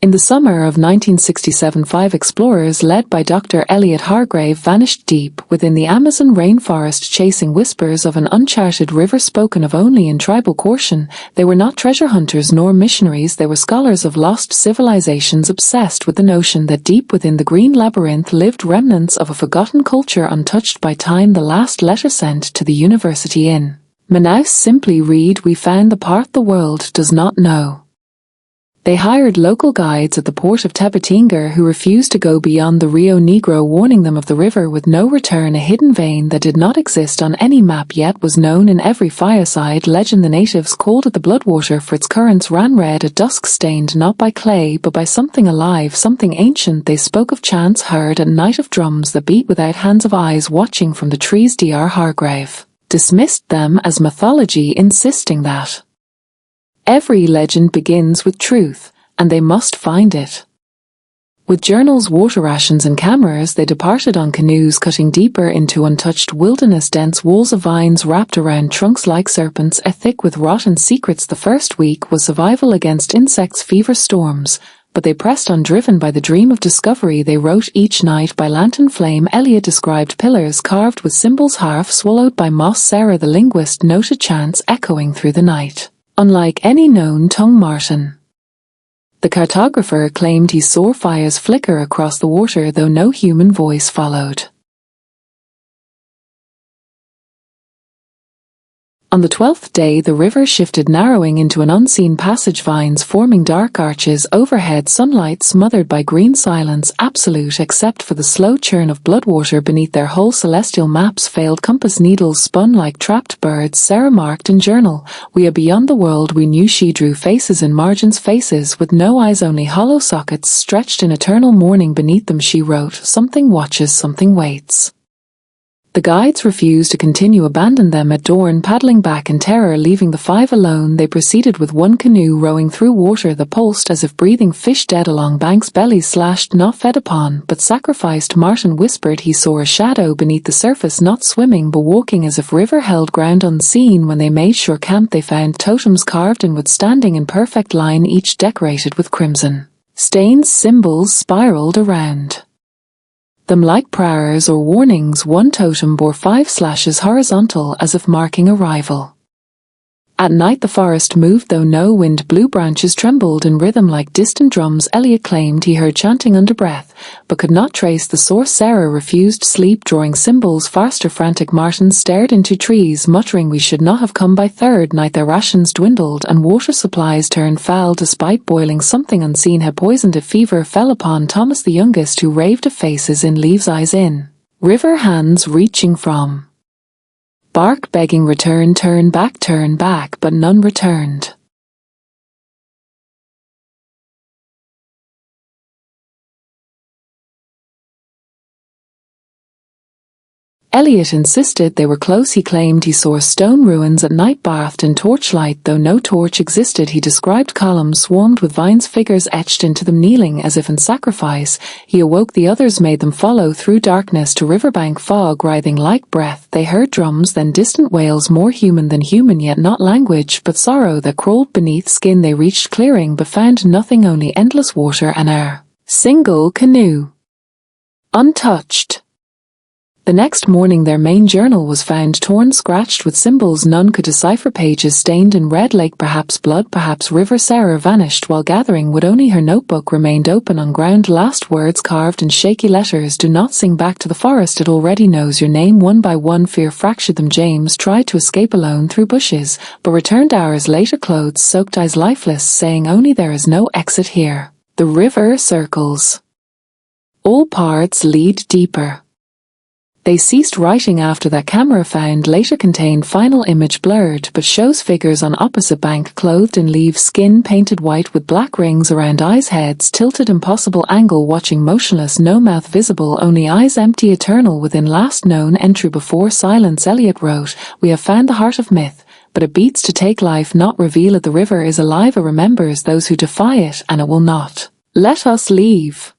In the summer of 1967, 5 explorers led by Dr. Elliot Hargrave vanished deep within the Amazon rainforest, chasing whispers of an uncharted river spoken of only in tribal caution. They were not treasure hunters nor missionaries, they were scholars of lost civilizations, obsessed with the notion that deep within the green labyrinth lived remnants of a forgotten culture untouched by time. The last letter sent to the university in Manaus simply read, "We found the part the world does not know." They hired local guides at the port of Tabatinga who refused to go beyond the Rio Negro, warning them of the river with no return, a hidden vein that did not exist on any map yet was known in every fireside legend. The natives called it the Bloodwater, for its currents ran red at dusk, stained not by clay but by something alive, something ancient. They spoke of chants heard at night, of drums that beat without hands, of eyes watching from the trees. Dr. Hargrave dismissed them as mythology, insisting that every legend begins with truth, and they must find it. With journals, water rations, and cameras, they departed on canoes, cutting deeper into untouched wilderness. Dense walls of vines wrapped around trunks like serpents, thick with rotten secrets. The first week was survival against insects, fever, storms, but they pressed on, driven by the dream of discovery. They wrote each night by lantern flame. Elliot described pillars carved with symbols, half swallowed by moss. Sarah the linguist noted chants echoing through the night, unlike any known tongue. Martin the cartographer claimed he saw fires flicker across the water, though no human voice followed. On the 12th day, the river shifted, narrowing into an unseen passage, vines forming dark arches overhead, sunlight smothered by green, silence absolute except for the slow churn of bloodwater beneath their whole. Celestial maps failed, compass needles spun like trapped birds. Sarah marked in journal, "We are beyond the world we knew." She drew faces in margins, faces with no eyes, only hollow sockets stretched in eternal mourning beneath them. She wrote, "Something watches, something waits." The guides refused to continue, abandoned them at dawn, paddling back in terror, leaving the 5 alone. They proceeded with one canoe, rowing through water that pulsed as if breathing, fish dead along banks, bellies slashed, not fed upon, but sacrificed. Martin whispered he saw a shadow beneath the surface, not swimming but walking as if river held ground unseen. When they made shore camp, they found totems carved in wood, standing in perfect line, each decorated with crimson stains. Symbols spiraled around them like prayers or warnings. One totem bore 5 slashes horizontal, as if marking arrival. At night the forest moved, though no wind blew. Branches trembled in rhythm like distant drums. Elliot claimed he heard chanting under breath, but could not trace the source. Sarah refused sleep, drawing symbols faster, frantic. Martin stared into trees, muttering, "We should not have come." By 3rd night their rations dwindled and water supplies turned foul. Despite boiling, something unseen had poisoned it. Fever fell upon Thomas the youngest, who raved of faces in leaves, eyes in river, hands reaching from bark, begging return, turn back, but none returned. Elliot insisted they were close. He claimed he saw stone ruins at night, bathed in torchlight, though no torch existed. He described columns swarmed with vines, figures etched into them kneeling as if in sacrifice. He awoke the others, made them follow through darkness to riverbank, fog writhing like breath. They heard drums, then distant wails, more human than human, yet not language but sorrow that crawled beneath skin. They reached clearing but found nothing, only endless water and air. Single canoe untouched. The next morning their main journal was found, torn, scratched with symbols none could decipher, pages stained in red lake, perhaps blood, perhaps river. Sarah vanished while gathering wood, only her notebook remained open on ground. Last words carved in shaky letters, "Do not sing back to the forest, it already knows your name." One by one fear fractured them. James tried to escape alone through bushes, but returned hours later, clothes soaked, eyes lifeless, saying only, "There is no exit here. The river circles. All paths lead deeper." They ceased writing after that. Camera found later contained final image blurred, but shows figures on opposite bank, clothed in leaves, skin painted white with black rings around eyes, heads tilted impossible angle, watching motionless, no mouth visible, only eyes empty, eternal within. Last known entry before silence. Elliot wrote, "We have found the heart of myth, but it beats to take life, not reveal it. The river is alive, it remembers those who defy it, and it will not let us leave."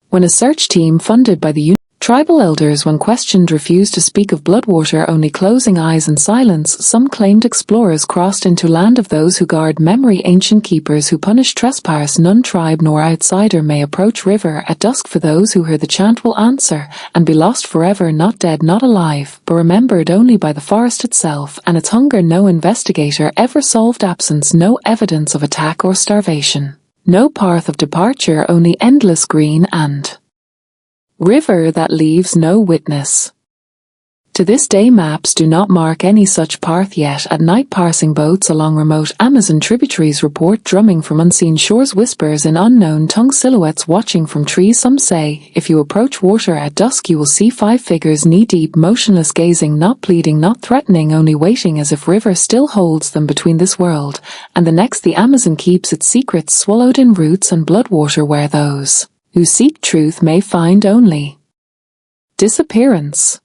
When a search team funded by the Tribal elders, when questioned, refused to speak of Bloodwater, only closing eyes in silence. Some claimed explorers crossed into land of those who guard memory, ancient keepers who punish trespass. None tribe nor outsider may approach river at dusk, for those who hear the chant will answer and be lost forever, not dead, not alive, but remembered only by the forest itself and its hunger. No investigator ever solved absence, no evidence of attack or starvation, no path of departure, only endless green and river that leaves no witness. To this day maps do not mark any such path yet. At night, passing boats along remote Amazon tributaries report drumming from unseen shores, whispers in unknown tongue, silhouettes watching from trees. Some say, if you approach water at dusk you will see 5 figures knee-deep, motionless, gazing, not pleading, not threatening, only waiting, as if river still holds them between this world and the next. The Amazon keeps its secrets swallowed in roots and bloodwater, where those who seek truth may find only disappearance.